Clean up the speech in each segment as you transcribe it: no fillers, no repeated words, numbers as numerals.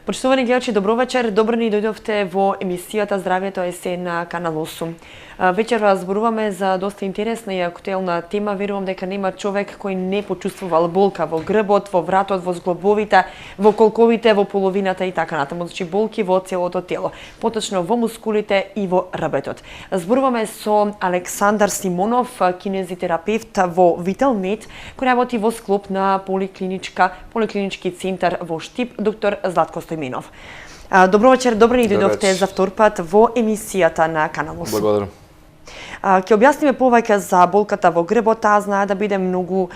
Почитувани гледачи, добро вечер. Добро ни дојдовте во емисијата Здравјето е се на Канал 8. Вечер зборуваме за доста интересна и актуелна тема. Верувам дека нема човек кој не почувствувал болка во грбот, во вратот, во зглобовите, во колковите, во половината и така натаму. Значи болки во целото тело, поточно во мускулите и во рбетот. Зборуваме со Александар Симонов, кинезитерапевт во Виталмед, кој работи во склоп на поликлинички центар во Штип, доктор Златко Стојменов. Добро вечер, добро ни дојдовте за втор пат во емисијата на Канал 8. Благодарам. Ќе објасниме повеќе за болката во грбот. Таа знае да биде многу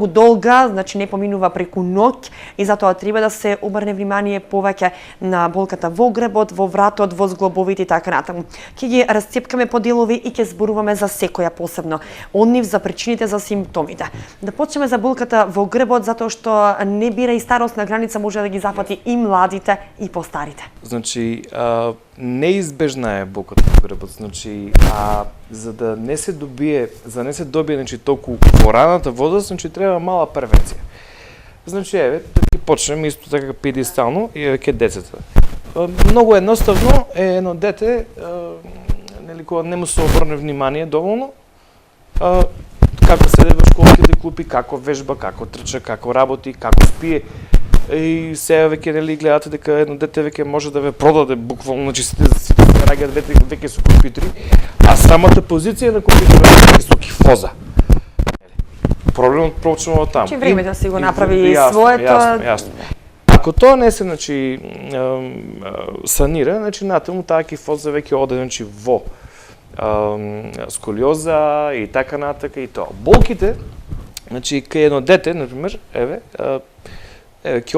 долга, значи не поминува преку ноќ и затоа треба да се обрне внимание повеќе на болката во грбот, во вратот, во зглобовите и така натаму. Ќе ги расцепкаме по делови и ќе зборуваме за секоја посебно од нив, за причините, за симптомите. Да почнеме за болката во грбот затоа што не бира и старосна граница, може да ги зафати и младите и постарите. Значи, неизбежна е болката во грбот. Значи, за да не се добие, значи толку во раната возраст, значи треба мала превенција. Значи, да ќе почнеме исто така педестално и ке децата. Многу едноставно е едно дете, нели кога не му се обрне внимание доволно, како седе во школските клупи, како вежба, како трча, како работи, како спие. И сега веќе нели гледате дека едно дете веќе може да ве продаде буквално, значи сите раѓаат веќе со компјутери, а самата позиција на компјутерот е со кифоза. Проблемот почнува таму. Че време да си го направи своето. Јасно. Ако тоа не се санира, значи натаму таа кифоза веќе оде значи во сколиоза и така натака и тоа. Болките, значи кај едно дете, например, ќе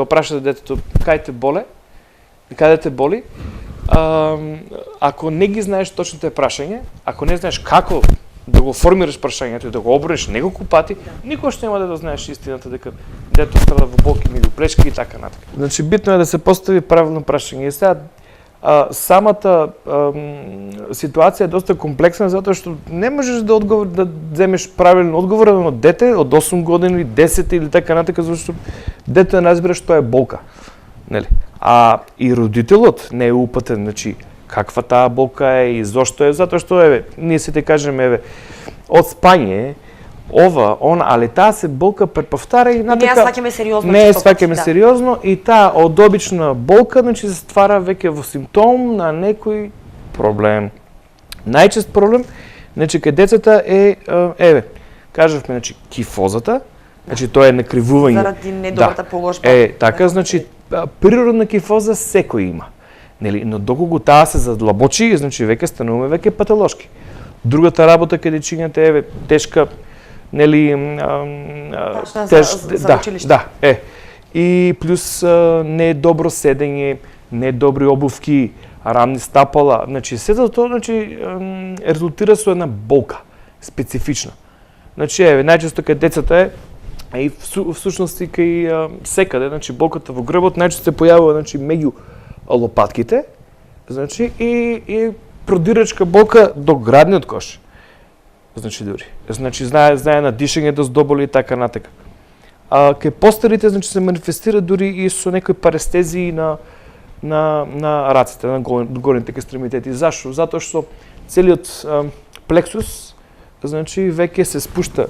опрашате детето кај те боле, каде те боли. Ако не ги знаеш точните прашања, ако не знаеш како да го формираш прашањето и да го оброниш неколку пати, никош нема да знаеш истината дека детето страда во болки меѓу плечки и така натака. Значи битно е да се постави правилно прашање. И сега самата ситуација е доста комплексна затоа што не можеш да земеш правилен одговор на дете од 8 години, 10 или така натака, зашто дете не разбира што е болка, нели? А и родителот не е упатен, значи каква таа болка е и зошто е, затоа што ние сите кажеме од спање она, али таа се болка преповтара и не ја сваќаме сериозно. Не ја сваќаме сериозно и таа од обична болка, значи се ствара веќе во симптом на некој проблем. Најчест проблем, значи кај децата е кажавме, значи кифозата, значи тоа е накривување. Заради недобрата положба. Така, значи природна кифоза секој има. Нели, но доколку таа се задлабочи, значи веќе стануваме веќе патолошки. Другата работа каде дечињата тешка, нели за училиште. И плюс не добро седење, не добри обувки, рамни стапала, значи сето тоа значи резултира со една болка специфична. Значи најчесто кај децата и всушност и кај секаде, значи болката во грбот најчесто се појавува значи меѓу лопатките, значи и продирачка болка до градниот кош. Значи дури. Значи знае на дишење да здоболи и така натака. Кај постарите значи се манифестира дури и со некои парестезии на раците, на горните екстремитети. Зашо? Затоа што целиот плексус значи веќе се спушта.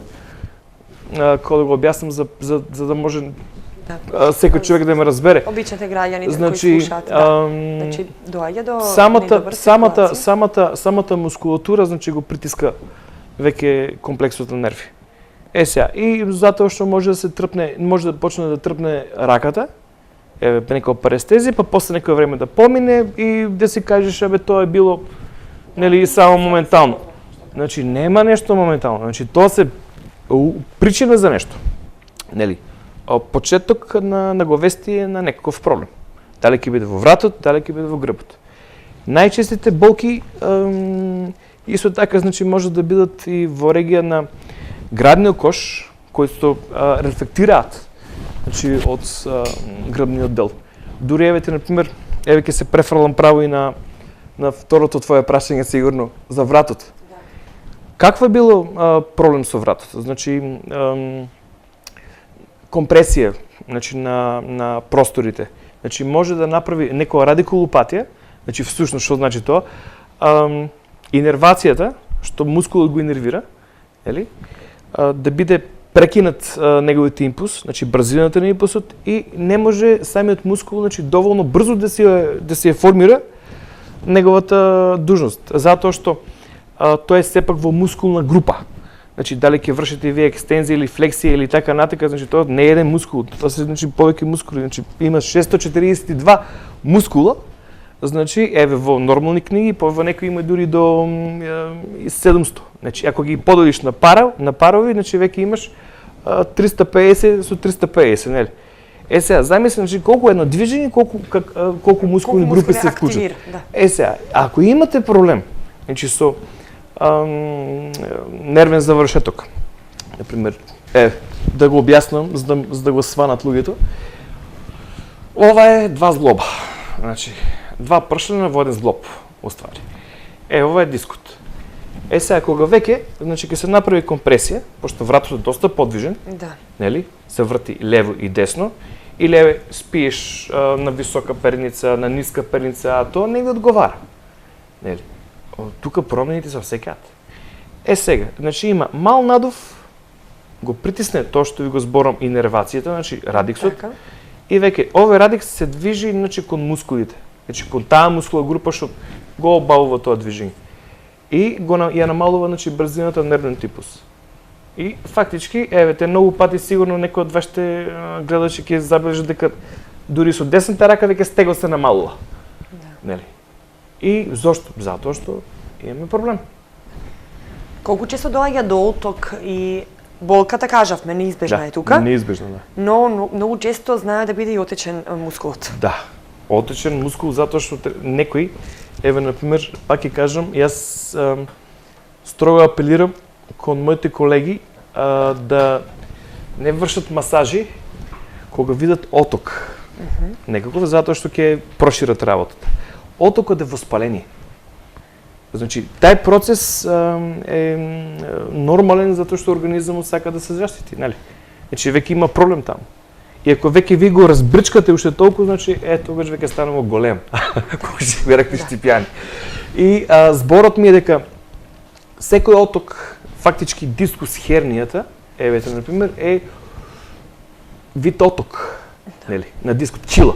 Кога да го објаснам за да може секој човек да ме разбере. Обичате граѓаните кои слушаат, значи доаѓа до самата мускулатура значи го притиска веќе комплексот на нерви. Сега, и затоа што може да се трпне, може да почне да трпне раката, некоја парестезија, па после некој време да помине и да си кажеш тоа е било нели само моментално. Значи нема нешто моментално, значи тоа се причина за нешто. Нели? Почеток на наговестие на некаков проблем. Дали ќе биде во вратот, дали ќе биде во грбот. Најчестите болки исто така значи може да бидат и во регија на градниот кош, кои што рефлектираат значи од грбниот дел. Дури например, ќе се префрлам право и на второто твое прашање сигурно за вратот. Каква било проблем со вратот? Значи компресија значи на просторите. Значи може да направи некоја радикулопатија, значи всушност што значи тоа? Инервацијата, што мускулот го инервира, нели? Да биде прекинат неговиот импулс, значи брзината на импулсот и не може самиот мускул, значи доволно брзо да се формира неговата дужност, затоа што тоа е сепак во мускулна група. Значи дали ќе вршите вие екстензија или флексија или така натака, значи тоа не е еден мускул, тоа се значи повеќе мускули, значи има 642 мускула. Значи еве во нормални книги, во некои има дури до 700. Значи ако ги поделиш на парови, значи веќе имаш 350 со 350, нели? Сега, замисли, значи, колку едно движење, колку мускулни групи се вклучат. Да. Сега, ако имате проблем, значи со нервен завршеток, например, да го објаснам, за да го сванат луѓето, ова е два зглоба, значи, два пршена во еден зглоб, уствари. Ова е дискот. Сега, кога веќе, значи, ќе се направи компресија, пошто вратот е доста подвижен, да. Нели? Се врти лево и десно, или спиеш на висока перница, на ниска перница, а тоа не ви одговара. Нели? Тука промените се всекаат. Сега, значи има мал надув, го притисне тоа што ви го зборам инервацијата, значи радиксот, така. И веќе овој радикс се движи, значи, кон мускулите, значи кон таа мускула група што го обавува тоа движење. И ја намалува, значи, брзината на нервен типус. И фактички, те многу пати сигурно некој од вашите гледачи ќе забележи дека дури со десната рака веќе стегот се намалува. Да. Нели? И зошто? Затоа што имаме проблем. Колку често доаѓа до оток и болката, кажавме, неизбежна е тука. Неизбежна, да. Но многу често знае да биде и отечен мускулот. Да. Отечен мускул затоа што некој, например, пак ќе кажам, јас строго апелирам кон моите колеги да не вршат масажи кога видат оток. Некако затоа што ќе прошират работата. Отокот е воспаление. Значи, тај процес е нормален затоа што организмот сака да се заштити, нели? Значи веќе има проблем таму. И ако веќе ви го разбрчкате уште толку, значи тогаш веќе станува голем. Кога ќе ви рекли штипјани. И зборот ми е дека секој оток, фактички дискус хернијата, например, е вид оток, нели, на дискот, чила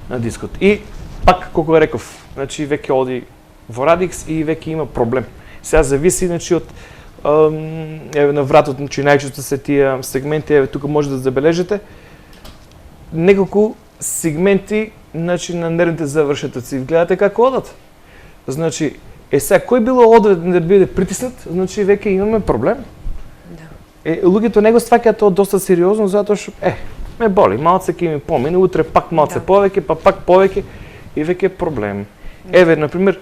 на дискот. И пак, како реков, значи веќе оди во радикс и веќе има проблем. Сега зависи, значи, од на вратот, значи најчесто се тие сегменти, тука може да забележите, неколку сегменти, значи, на нервните завршетоци. Гледате како одат. Значи, сега кој било одреден да биде притиснат, значи веќе имаме проблем. Да. Луѓето не го сваќаат тоа доста сериозно, затоа што ме боли, малце ќе ми помине, утре пак малце повеќе, па пак повеќе и веќе проблем. Например,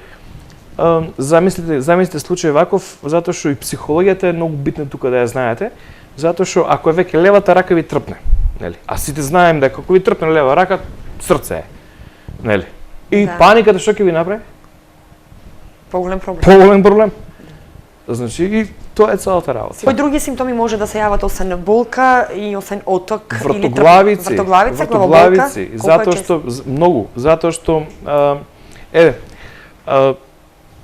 замислите случај ваков, затоа што и психологијата е многу битна тука да ја знаете, затоа што ако е веќе левата рака ви трпне, нели? А сите знаем дека ако ви трпне лева рака, срце е, нели? И паниката што ќе ви направи? Поголем проблем. Поголем проблем. Значи, и тоа е целата работа. Кои други симптоми може да се јават освен болка и освен оток или вртоглавици, затоа што многу, затоа што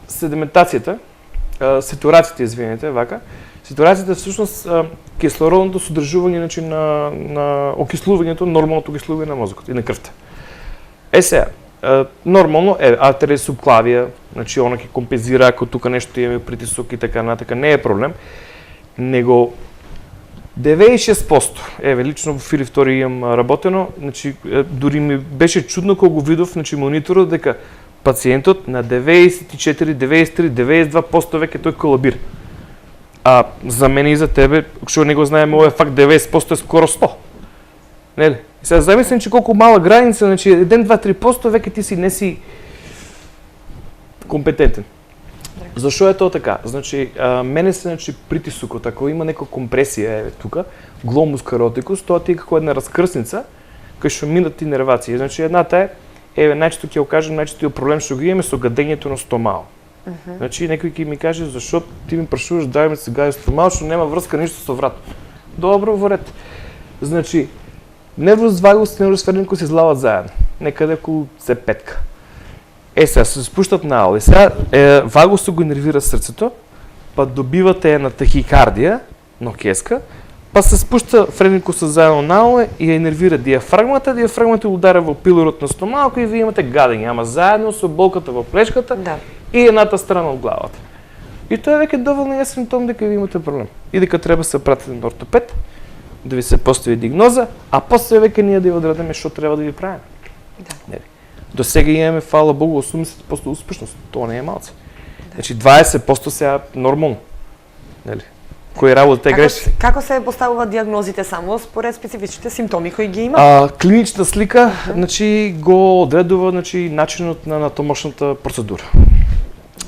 седиментацијата, сатурацијата, извинете, вака, сатурацијата всушност кислородното содржување, значи на окислувањето, нормалното окислување на мозокот и на крвта. Сега, нормално артерија субклавија, значи она ќе компензира ако тука нешто имаме притисок и така натака, не е проблем, него 96%, лично во Филип II имам работено, значи дури ми беше чудно кога го видов, значи мониторот дека пациентот на 94, 93, 92% веќе тој колабира. А за мене и за тебе, што не го знаеме, овој факт 90% е скоро 100. Нели? Сега замислам, че колку мала граница, значи 1, 2, 3% веќе ти не си компетентен. Зашо е тоа така? Значи, мене се притисокот, ако има нека компресија тука, гломус каротикус, тоа ти е како една раскрсница, кај што минат ти нервации. Значи, едната најчесто ќе го кажам, најчесто проблем што го имаме со гадењето на стомао. Значи, некој ќе ми каже, зашо ти ми прашуваш да ми се гади стомао, што нема врска ништо со врат. Добро, во ред. Значи, Нервус вагус и нервус френкус излават заедно. Некъде около петка. Сега се спущат наол. И сега вагусът го инервира сърцето, па добивате една тахикардия, нокеска, па се спуща френкуса заедно наол и я инервира диафрагмата. Диафрагмата ударя в пилорът на стомалко и вие имате гадење, ама заедно со болката во плешката и едната страна од главата. И тоа е веќе доволно јасен симптом дека ви имате проблем. И дека треба се пратите на ортопед, да ви се постави диагноза, а после веќе ние да ви одредиме што треба да ви правиме. Да. До сега имаме, фала Богу, 80% успешност. Тоа не е малце. Значи 20% сега нормално. Нели? Кои работа греши. Како се поставуваат диагнозите само според специфичните симптоми кои ги има? Клинична слика, значи го одредува начинот на анатомичната процедура.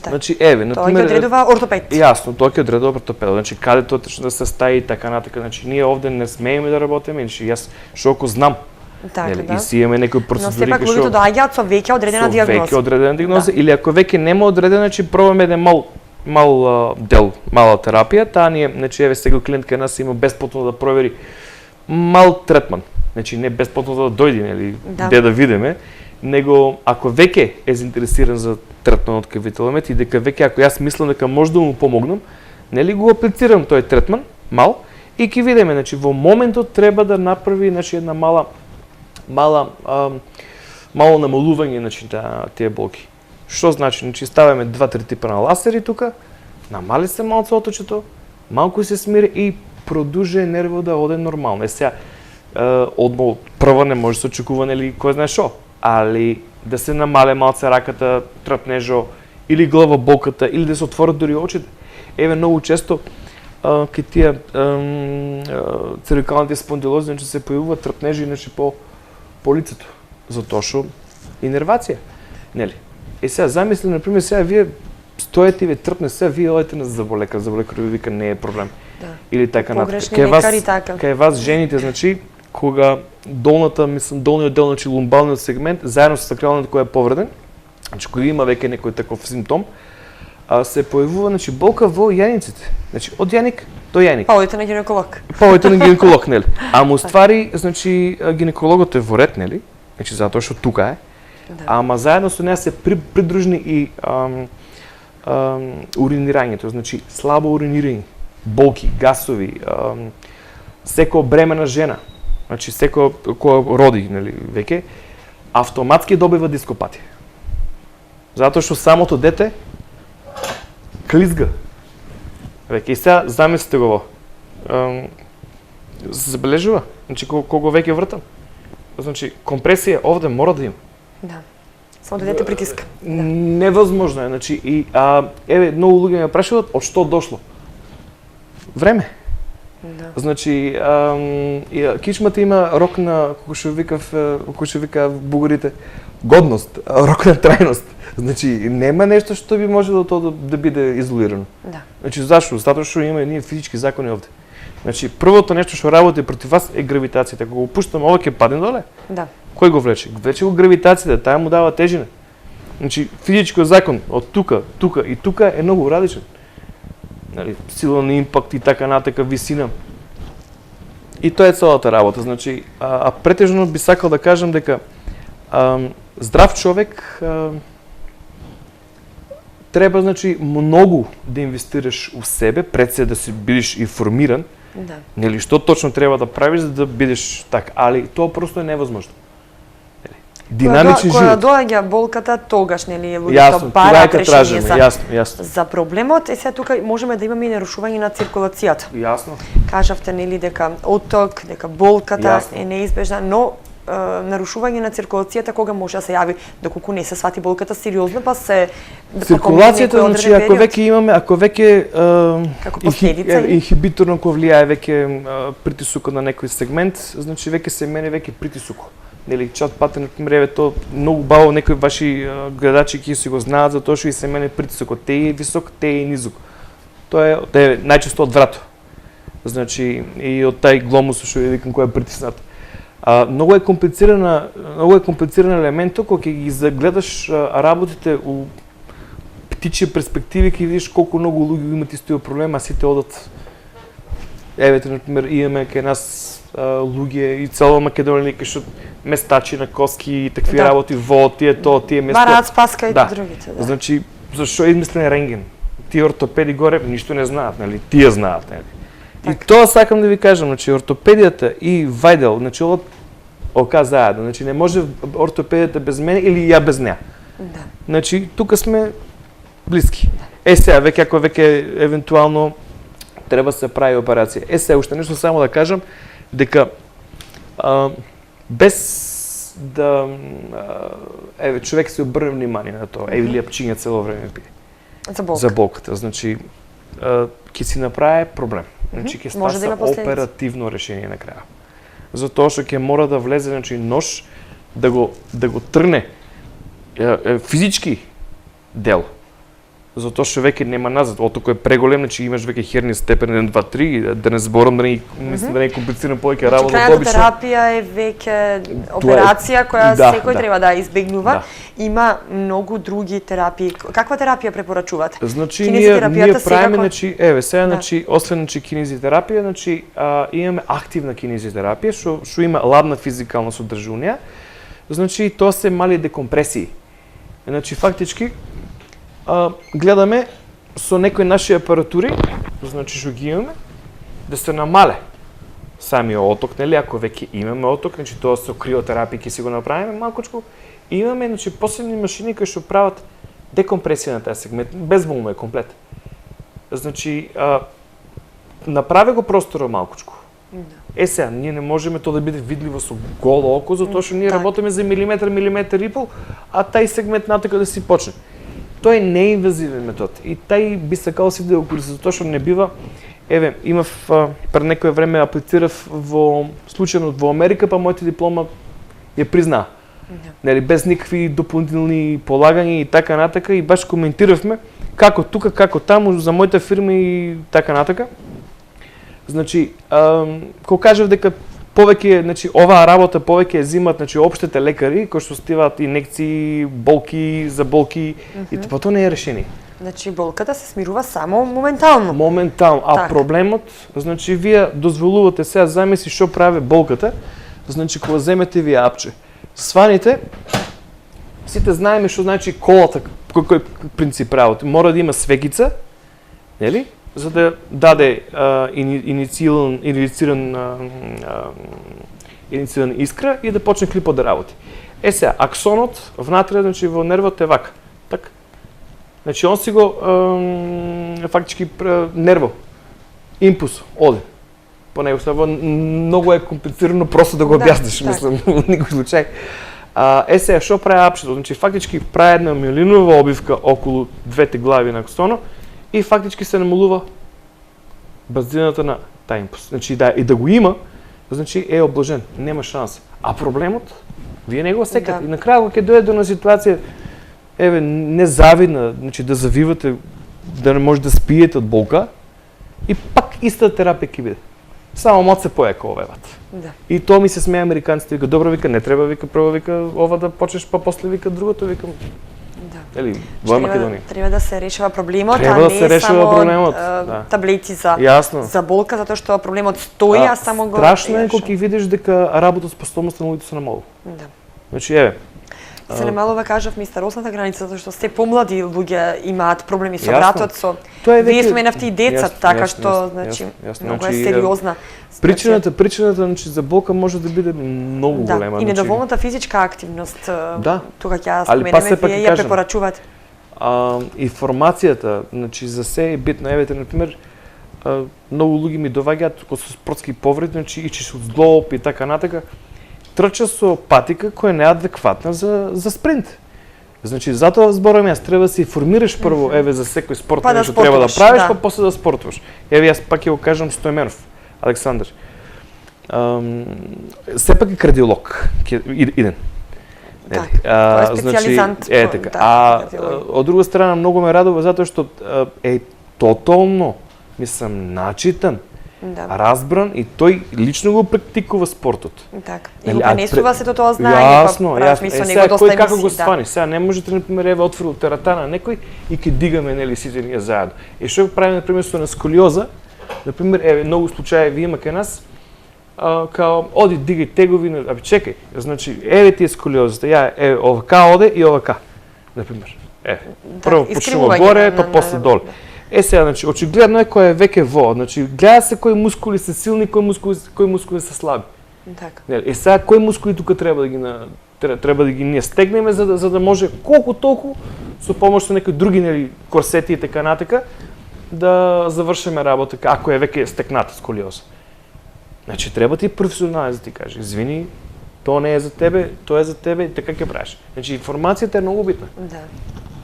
Значи на тоа ќе одредува ортопед. Јасно, тоа ќе одредува ортопед. Значи каде тоа точно да се стаи и така натака. Значи ние овде не смееме да работиме, значи јас што ако знам. И си имаме некои процедури. Но сепак луѓето доаѓаат со веќе одредена диагноза. Веќе одредена диагноза или ако веќе нема одредена, значи пробаме еден мал дел, мала терапија. Таа ние, значи еве сега клиентка нас има бесплатно да провери мал третман. Значи не бесплатно да дојде, нели, де да видиме, него ако веќе е заинтересиран за третман од кавителомет и дека веќе ако јас мислам дека може да му помогнам, нели го аплицирам тој третман мал и ќе видиме, значи во моментот треба да направи значи една мало намалување значи тие болки. Што значи? Значи ставаме 2-3 типа на ласери тука, намали се малце оточето, малку се смири и продуже нервот да оде нормално. Сега одмо прво не може да се очекува нели кој знае што, али да се намале малце раката, трапнежо или глава болката или да се отворат дори очите. Еве многу често кај тие цервикалните спондилози значи се појавуваат трапнежи значи по лицето, затоа што инервација, нели? Сега замисли, например, сега вие стоите и ви трпне сега, вие одите на заболекар ви вика не е проблем. Или така нататък. Кај вас жените, значи, кога долниот дел, значи лумбалниот сегмент, заедно со сакралниот кој е повреден, значи кој има веќе некој таков симптом, се појавува значи болка во јаниците. Значи од јаник до јаник. Па одите на гинеколог. Нели? Ама уствари, значи гинекологот е во ред, нели? Значи затоа што тука е. Ама заедно со неа се придружни и уринирањето, значи слабо уринирање, болки, гасови, секој бремена жена, значи секој која роди, нели, веќе, автоматски добива дископатија. Затоа што самото дете клизга. Веќе и сега замислите го се забележува, значи кога веќе вртам. Значи компресија овде мора да има. Да. Само да дете притиска. Невозможно е, значи и еве многу луѓе ме прашуваат од што дошло. Време. Да. Значи кичмата има рок на како што вика бугарите годност, рок на трајност. Значи нема нешто што би можело тоа да биде изолирано. Да. Значи зашто? Затоа што има ние физички закони овде. Значи првото нешто што работи против вас е гравитацијата. Кога го пуштам ова ќе падне доле. Да. Кој го влече? Влече го гравитацијата, таа му дава тежина. Значи физичкиот закон од тука и тука е многу различен. Нали, сила на импакт и така натака висина. И тоа е целата работа. Значи, претежно би сакал да кажам дека здрав човек треба значи многу да инвестираш у себе пред се да си бидеш информиран. Да. Нели што точно треба да правиш за да бидеш така, али тоа просто е невозможно. Динамичен живот. Кога доаѓа болката, тогаш нели луѓето бараат решение за проблемот. Сега тука можеме да имаме и нарушување на циркулацијата. Јасно. Кажавте нели дека отток, дека болката е неизбежна, но нарушување на циркулацијата кога може да се јави, доколку не се свати болката сериозно, па се циркулацијата, значи ако веќе како последица инхибиторно кој влијае веќе притисукот на некој сегмент, значи веќе се мене веќе притисук. Нели чат пати например тоа многу баво некои ваши гледачи ќе си го знаат затоа што и се мене притисукот те е висок, те е низок. Тоа е најчесто од врато. Значи и од тај гломус што е викам кој е притиснат. Многу е комплициран елементот кога ќе ги загледаш работите у птичји перспективи, ќе видиш колку многу луѓе имат истиот проблем, а сите одат. Еве, например, имаме кај нас луѓе и цела Македонија кај што местачи на коски и такви Да. работи во тие место. Бараат спаска и Да. другите, да. Значи, зашо е измислен рентген? Тие ортопеди горе ништо не знаат, нели? Тие знаат, нели? И тоа сакам да ви кажам, значи ортопедијата и Вајдел, значи ока заедно, значи не може ортопедијата без мене или ја без неа. Да. Значи тука сме блиски. Сега веќе евентуално треба се прави операција. Сега уште нешто само да кажам дека без да човек се обрне внимание на тоа, или апчиња цело време пие. За болката. Значи ќе си направи проблем. Значи ќе Може да има стаса последици. оперативно решение на краја. Затоа што ќе мора да влезе значи нож да го трне физички дел. Затоа што веќе нема назад, отоко е преголем, значи имаш веќе херни степен 1 2 3, да не зборам да не мислам да не комплицирам повеќе работа Крајната обично. терапија е веќе операција која секој треба да избегнува. Има многу други терапии. Каква терапија препорачувате? Значи Кинезитерапијата ние правиме секако- значи сега значи освен значи кинезитерапија, значи имаме активна кинезитерапија што има ладна физикална содржина. Значи тоа се мали декомпресии. Значи фактички гледаме со некои наши апаратури, значи што ги имаме, да се намале самиот оток, нели, ако веќе имаме оток, значи тоа со криотерапија ќе си го направиме малкучко. Имаме значи посебни машини кои што прават декомпресија на тај сегмент, безболно е комплет. Значи направи го просторот малкучко. Сега, ние не можеме тоа да биде видливо со голо око, затоа што ние работиме за милиметар и пол, а тај сегмент натака да си почне. Тој е неинвазивен метод и тај би сакал си да го користи, затоа што не бива. Имав пред некое време аплицирав во случајно во Америка, па мојата диплома ја признаа. Нели без никакви дополнителни полагања и така натака, и баш коментиравме како тука, како таму за мојата фирма и така натака. Значи, кога кажав дека повеќе, значи оваа работа повеќе ја земат, значи општите лекари кои што стиваат инекции, болки, за болки и тоа не е решение. Значи болката се смирува само моментално. Моментално, а проблемот, значи вие дозволувате сега замисли што прави болката, значи кога земете вие апче. Сваните, сите знаеме што значи колата, кој принцип работи. Мора да има свекица, нели? За да даде иницииран искра и да почне клипот да работи. Сега, аксонот внатре, значи во нервот е вака. Така. Значи он си го фактички нерво, импулс, оде. По него става многу е комплицирано просто да го објасниш, мислам, во никој случај. Сега, што прави апчето? Значи фактички прави една миелинова обивка околу двете глави на аксонот и фактички се намалува базината на тај импулс. Значи и да го има, значи е облажен, нема шанса. А проблемот вие не го секате. И на крај кога ќе дојде до ситуација незавидна, значи да завивате, да не може да спиете од болка, и пак истата терапија ќе биде. Само мот се поека овеват. Да. И тоа ми се смеја американците, вика, добро, вика, не треба, вика, прво, вика, ова да почнеш, па после, вика, другото, вика, или во Македонија. Треба да се решава проблемот, треба а да се не решава само проблемот, таблети за болка, затоа што проблемот стои, а само го страшно е кога ќе видиш дека работоспособноста на луѓето се намалува. Да. Значи се немалува кажав ми старосната граница, затоа што се помлади луѓе имаат проблеми со вратот, со вие споменавте и деца, така што значи многу е сериозна. Причината значи за болка може да биде многу голема. И недоволната физичка активност, тука ќе споменеме, вие ја препорачувате. Информацијата, значи за се е битно. Евете, например, многу луѓе ми доваѓаат со спортски повреди, значи ичиш од злоуп и така натака. Трча со патика која не е адекватна за спринт. Значи, затоа зборам јас, треба да се информираш прво, за секој спорт што треба да правиш, па после да спортуваш. Јас пак ќе го кажам Стојменов, Александар. Сепак е кардиолог, иден. Тоа е специјализант. Од друга страна, многу ме радува затоа што е тотално, мислам, начитан, разбран и тој лично го практикува спортот. Така. И го пренесува сето тоа знаење, па смисла него доста емисии. Како го свани? Сега не можете например отворил тератана некој и ќе дигаме нели сите ние заедно. И што правиме например со на сколиоза? Например, многу случаи има кај нас као, оди, дигај тегови, абе чекај, значи, еве ти е сколиозата, еве, овака оде и овака, например. Прво почнува горе, па после доле. Сега, значи, очигледно е кој е веќе во, значи, гледа се кои мускули се силни, кои мускули се слаби. Така. Сега, кои мускули тука треба да ги ние стегнеме, за да може колку толку, со помош со некои други корсети и така натака, да завршиме работа, ако е веќе стекната сколиоза. Значи, треба ти професионален да ти каже, извини, тоа не е за тебе, тоа е за тебе и така ќе правиш. Значи, информацијата е многу битна. Да.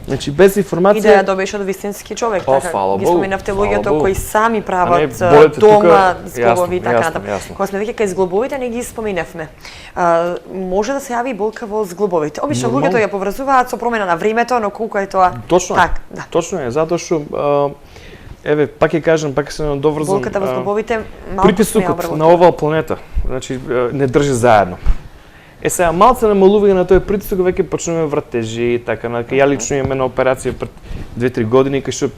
Значи, без информација... И да ја добиеш од вистински човек, така. Фала Ги Богу, споменавте луѓето кои сами прават болете дома тука, зглобови и така натаму. Јасно. Кога сме веќе кај зглобовите, не ги споменавме. Може да се јави и болка во зглобовите. Обично луѓето ја поврзуваат со промена на времето, но колку е тоа... Точно е, так, да. Точно е, затоа што еве, пак ќе кажам, пак се надоврзам. Болката во зглобовите малку притисокот на оваа планета, значи не држи заедно. Сега малце намалување на тој притисок, веќе почнуваме вратежи и така натака. Ја лично имам една операција пред 2-3 години кај што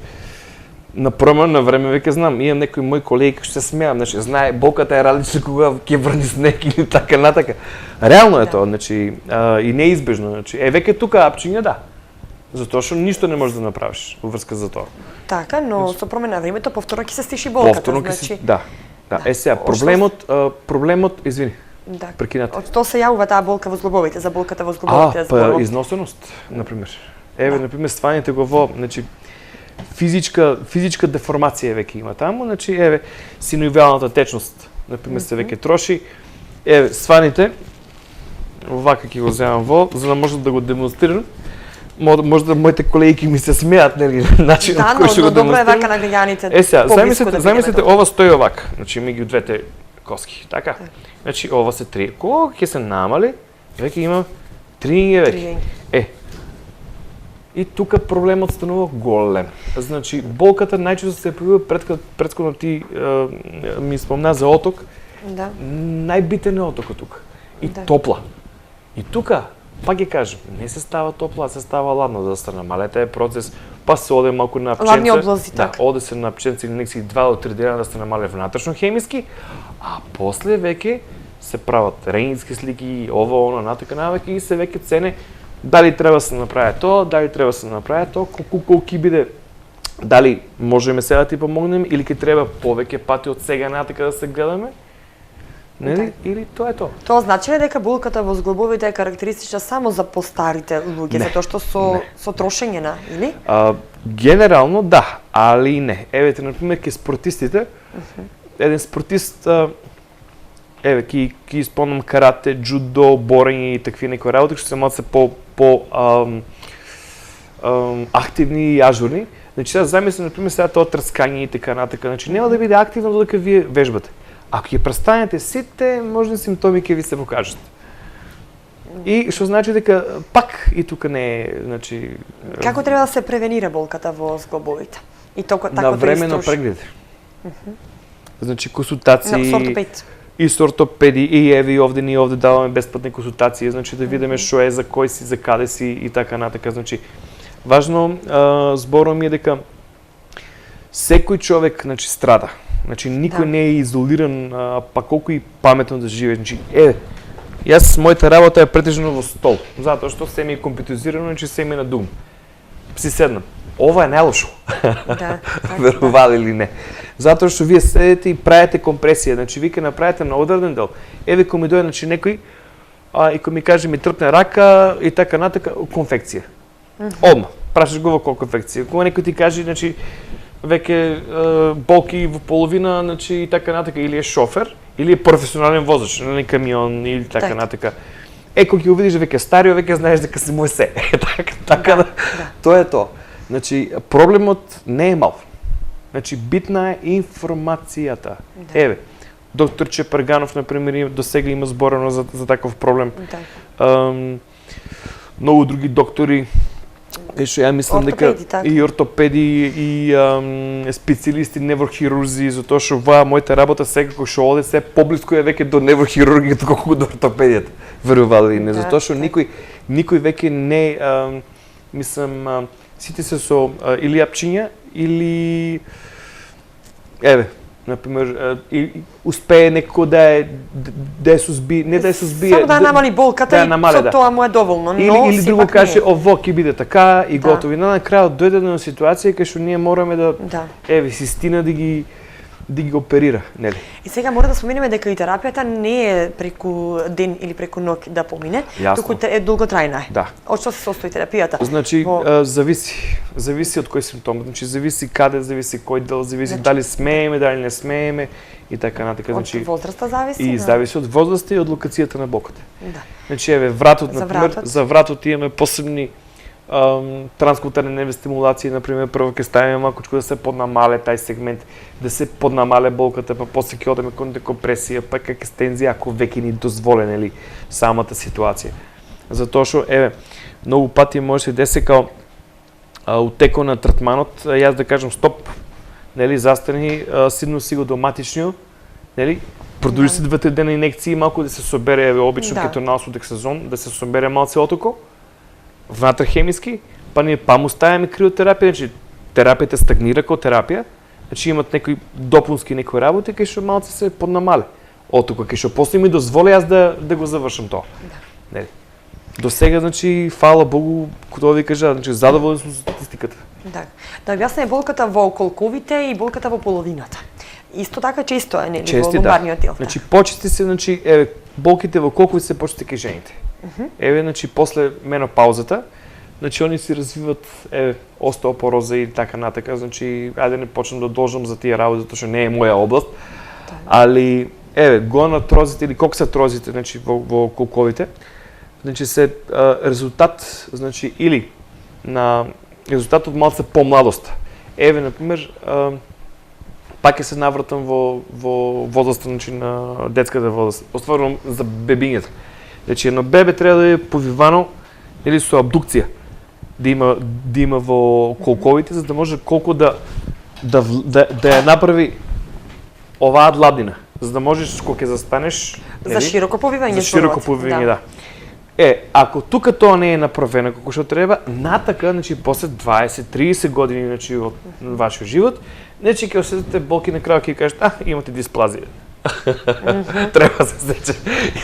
на промена на време веќе знам, имам некои мои колеги кои што се смеам, значи знае болката е различна кога ќе врни снег или така натака. Реално е тоа, значи и неизбежно, значи веќе тука апчиња да. Затоа што ништо не можеш да направиш во врска за тоа. Така, но со промена на времето повторно ќе се стиши болката, значи. Да. Сега проблемот, извини. Да. Прекинате. Од тоа се јавува таа болка во зглобовите, за болката во зглобовите. Па износеност, например. Например, стваните го во, значи, физичка деформација веќе има таму, значи, синовијалната течност, например, се веќе троши. Сваните, овака ќе го земам во, за да можам да го демонстрирам. Може да моите колеги ми се смеат, нели, начинот кој што го демонстрирам. Да, но добро е вака на гледаните. Сега, замислете, ова стои овака, значи, ми ги двете коски, така? Значи, ова се три. Кога ќе се намали, веќе има тринје веќе. И тука проблемот станува голем. Значи, болката најчесто се појавува претходно ти ми спомна за оток. Да. Најбитен е отокот тука. И топла. И тука, пак ќе кажам, не се става топла, се става ладно, за да се намалете процес, па се оде малку на пченце. Ладни облази, така. Да, оде се на пченце или некси 2 до 3 дена да се намале внатрешно хемиски, а после веќе се прават рентгенски слики, ова, оно, натака навеќе и се веќе цене дали треба да се направи тоа, дали треба да се направи тоа, колку ќе биде, дали можеме сега да ти помогнеме или ќе треба повеќе пати од сега натака да се гледаме. Нели? Или тоа е тоа. Тоа значи ли дека болката во зглобовите е карактеристична само за постарите луѓе, затоа што со трошење на, или? Генерално да, али и не. Евете, например, ке спортистите, еден спортист, ки исполнам карате, джудо, борење и такви некои работи, што се малце по активни и ажурни. Значи, сега замислам, например, сега тоа трскање и така натака. Значи, нема да биде активно додека вие вежбате. Ако ќе престанете сите, можни симптоми ќе ви се покажат. И што значи дека пак и тука не е, значи... Како треба да се превенира болката во зглобовите? И така на времено прегледи. Значи консултации... Со ортопед. И со ортопеди, и еве овде ние овде даваме бесплатни консултации, значи да видиме што е, за кој си, за каде си и така натака. Значи, важно зборувам е дека секој човек, значи, страда. Значи, никој не е изолиран, па колку и паметно да живее. Значи, јас мојата работа е претежно во стол, затоа што се ми е компјутеризирано, значи се ми е на дум. Си седнам. Ова е најлошо. Да. Верували или не. Затоа што вие седите и правите компресија, значи ви ќе направите на одреден дел. Еве кој ми дојде, значи некој и кој ми каже ми трпне рака и така натака, конфекција. Одма, прашаш го во колку конфекција. Кога некој ти каже, значи веќе болки во половина, значи и така натака, или е шофер, или е професионален возач на камион или така натака. Кога ќе увидиш веќе старио, веќе знаеш дека си му е се. Така да, тоа е тоа. Значи, проблемот не е мал. Значи, битна е информацијата. Еве, доктор Чепарганов, например, до сега има зборено за таков проблем. Многу други доктори, што ја мислам дека и ортопеди, и специјалисти, неврохирурзи, затоа што оваа мојата работа секако што оде се поблиску е веќе до неврохирургијата колку до ортопедијата. Верували не, затоа што никој веќе не, сите се со или апчиња, или например, и успее некако да ја сузбие, не да ја сузбие, само да ја намали болката да ја и намали, со тоа му е доволно, но или друго сепак каже, не. ово ќе биде така и Да. готово. И на крајот дојде до ситуација кај што ние мораме да Да. еве систина да ги оперира, нели? И сега мора да споменеме дека и терапијата не е преку ден или преку ноќ да помине, Јасно. туку е долготрајна. Да. Од што се состои терапијата? Значи, Во- зависи од кој симптом, значи зависи каде, зависи кој дел, зависи Значи- дали смееме, дали не смееме и така натака, Од значи возраста зависи? и да. зависи од возраста и од локацијата на боката. Да. Значи, еве, вратот, За например, вратот. за вратот имаме посебни транскутарни нервни стимулации, например, прво ќе ставиме малкучко да се поднамале тај сегмент, да се поднамале болката, па после ќе одеме кон декомпресија, па кај екстензија, ако веќе ни дозволе, нели, самата ситуација. Затоа што, еве, многу пати може се деси као у текот на третманот, јас да кажам стоп, нели, застани, сидно си го доматичниот, нели, продури се 2-3 дена инекции, малку да се собере, еве, обично Да. кетонал со дексазон, да се собере малце отоко, внатре хемиски, па ние му ставиме криотерапија, значи терапијата стагнира како терапија, значи имат некои допунски некои работи кај што малце се поднамале. Отоко кај што после ми дозволи јас да го завршам тоа. Нели. До сега, значи, фала Богу, кога ви кажа, значи задоволен сум со статистиката. Да. Да објасниме болката во колковите и болката во половината. Исто така често е, нели, во Чести, ломбарниот дел. Значи почести се, значи, еве, болките во колкови се почести кај жените. Еве, значи, после менопаузата, значи, они си развиват, еве, остеопороза и така натака, значи, ајде не почнам да должам за тие работи, затоа што не е моја област, али, еве, гонатрозите или коксатрозите, значи, во колковите, значи, се резултат, значи, или на резултат од малце помладост. Еве, например, пак ќе се навратам во возраста, значи, на детската возраст. Остварно за бебињата. Значи, едно бебе треба да е повивано или со абдукција, да има во колковите, за да може колко да ја направи оваа длабнина, за да можеш кога ќе застанеш, За широко повивање. за широко повивање, да. Ако тука тоа не е направено како што треба, натака, значи, после 20-30 години, значи, од вашиот живот, значи, ќе осетите болки на крајот, ќе кажете, имате дисплазија. Треба се сече.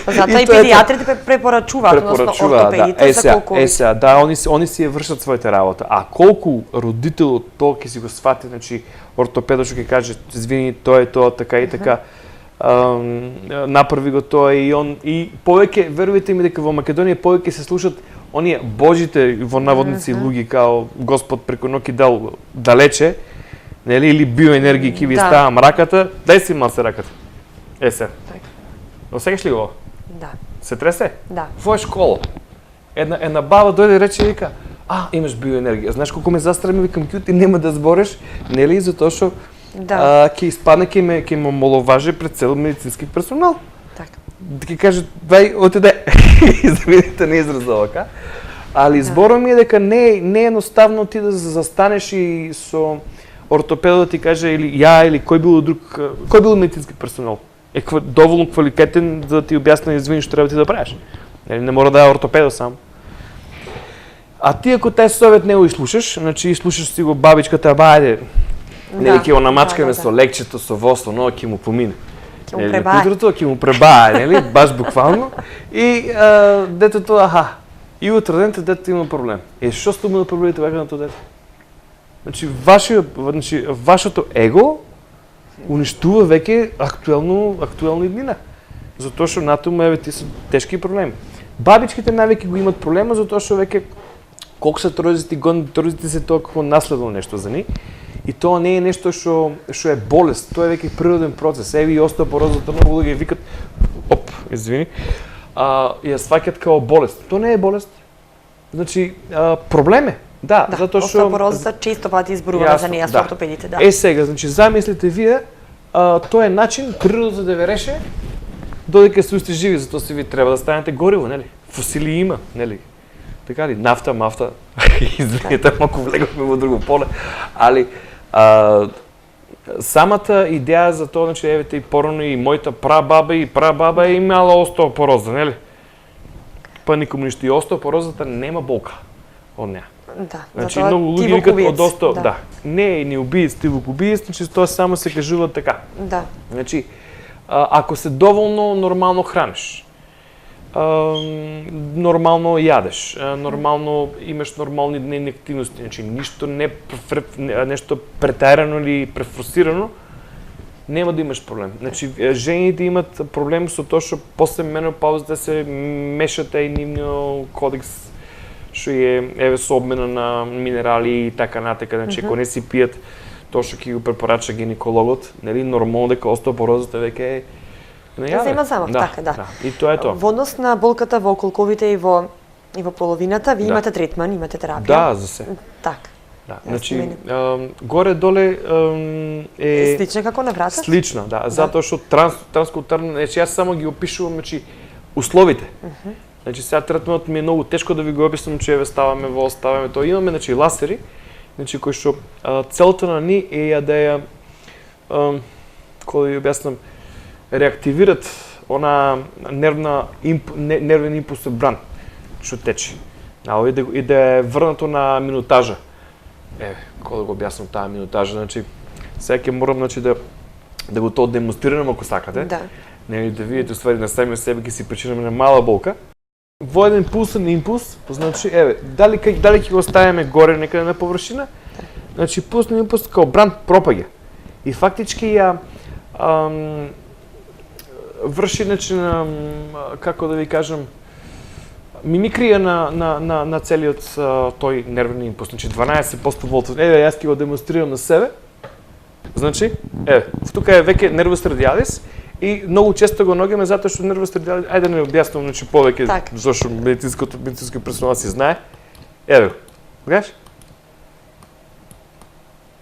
Затоа и педиатрите препорачуваат, односно ортопедите, за колковите. Сега, да, они си ја вршат своите работа. А колку родителот тоа ќе си го свати, значи, ортопедот што ќе каже, извини, тоа е тоа, така и така, направи го тоа и он, и повеќе, верувате ми дека во Македонија повеќе се слушат оние божите во наводници луѓе као Господ преку ноќ дал далече, нели, или биоенергија ќе ви ставам раката, дај си малце раката. Се. Осеќаш ли го? Да. Се тресе? Да. Во школа. Една баба дојде и рече и вика, имаш биоенергија. Знаеш колку ме застрами, викам, ти нема да збориш, нели, затоа што ќе испадне, ќе ме омаловажи пред цел медицински персонал. Така. Да ќе каже, вај, отиде. Извините, не израза ока. Али зборот ми е дека не е едноставно ти да застанеш и со ортопедот да ти каже или ја или кој бил медицински персонал. Доволно квалитетен за да ти објасни, извини, што треба ти да правиш. Не мора да е ортопедот сам. А ти ако тај совет не го слушаш, значи слушаш си го бабичката, ајде, нели ќе го намачкаме со лекчето, со восло, но ќе му помине. Ќе му пребае. Утрото ќе му пребае, нели, баш буквално. И детето, и утре ден детето има проблем. Што сте му да проблемите вака на тоа дете? Значи, вашето его уништува веќе актуелно иднина. Затоа што натаму еве ти се тешки проблеми. Бабичките највеќе го имат проблема затоа што веќе колку се трозите, гонатрозите се тоа како наследно нешто за нив. И тоа не е нешто што е болест, тоа е веќе природен процес. Еве и остеопорозата многу луѓе викат, извини, ја сваќат како болест. Тоа не е болест. Значи, проблем е. Да, затоа што остеопорозата често пати изборуваме за неја со ортопедите, да. Сега, значи замислите вие, тоа е начин природата да ве реше додека сте живи, затоа си ви треба да станете гориво, нели? Фосили има, нели? Така ли? Нафта, мафта. Извинете, малку влеговме во друго поле, али самата идеја за тоа, значи, евете и порано и мојата прабаба е имала остеопороза, нели? Па никому ништо и остеопорозата нема болка од неа. Да, Значи затоа многу ти луѓе викаат вокубиец. одоста, да. Не е ни убиец, ти вокубиец, значи тоа само се кажува така. Да. Значи, ако се доволно нормално храниш, нормално јадеш, нормално имаш нормални дневни активности, значи нешто претарано или префорсирано, нема да имаш проблем. Значи, жените имат проблем со тоа што после менопаузата се мешате и нивниот кодекс што е со обмена на минерали и така натака, значи ако не си пијат тоа што ќе го препорача гинекологот, нели нормално дека остеопорозата веќе е најаве. Зема замах, така, да. И тоа е тоа. Во однос на болката во колковите и во половината, ви имате третман, имате терапија. Да, за се. Така. Да, значи горе-доле е слично како на вратот? Слично, да, затоа што транскултурно, значи јас само ги опишувам, значи условите. Значи сега третманот ми е многу тешко да ви го опишам, че ставаме тоа. Имаме значи ласери, значи кои што целта на ни е да ја кој да ја објаснам, реактивират она нервен импулс бран што тече. И да е врнато на минутажа. Кој да го објаснам таа минутажа, значи сега ќе морам значи да го тоа демонстрирам ако сакате. Да. Нели да видите уствари на сами себе ќе си причинаме на мала болка. Во еден пулсен импулс, значи дали ќе го оставиме горе некаде на површина, значи пулсен импулс како бран пропаѓа. И фактички ја врши значи како да ви кажам мимикрија на целиот тој нервен импулс, значи 12% волтов. Јас ќе го демонстрирам на себе. Значи, тука е веќе нервус радиалис и многу често го ногиме затоа што нервус радиалис, ајде да не објаснувам значи повеќе зашто медицински персонал си знае. Еве, гледаш?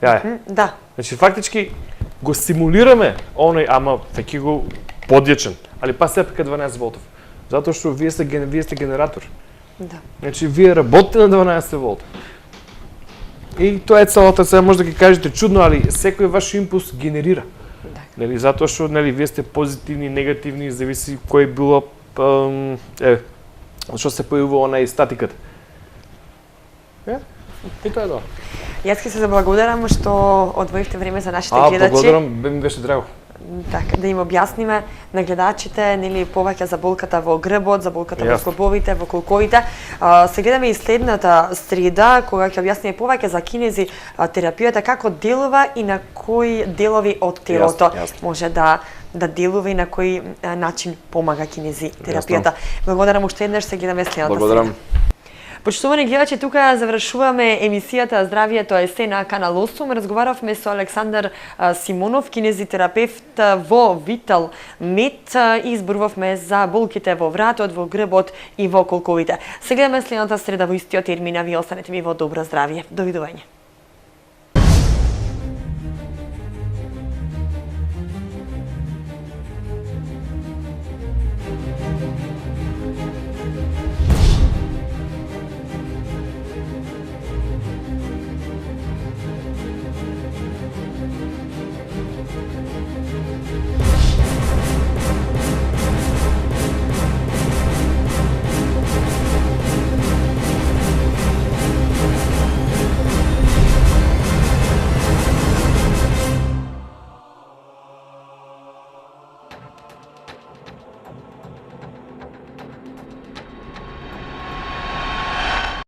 Да. Значи фактички го симулираме оној, ама веќе го подјачен, али па сепак е 12 волтов. Затоа што вие сте генератор. Да. Значи вие работите на 12 волта. И тоа е целата, сега може да ги кажете чудно, али секој ваш импулс генерира. Да. Нели затоа што нели вие сте позитивни, негативни, зависи кој било што се појавува она и статиката. И тоа е тоа. Јас ќе се заблагодарам што одвоивте време за нашите гледачи. Благодарам, ми беше драго. Така, да им објасниме на гледачите, нели повеќе за болката во грбот, за болката во зглобовите, во колковите. Се гледаме и следната среда, кога ќе објасниме повеќе за кинези терапијата, како делува и на кои делови од телото може да делува и на кој начин помага кинези терапијата. Благодарам уште еднаш, се гледаме следната среда. Благодарам. Почитувани гледачи, тука завршуваме емисијата Здравието е се на Канал 8. Разговаравме со Александар Симонов, кинезитерапевт во Витал Мед и изборувавме за болките во вратот, во грбот и во колковите. Се гледаме следната среда во истиот термин, а вие останете ми во добро здравје. Довидување.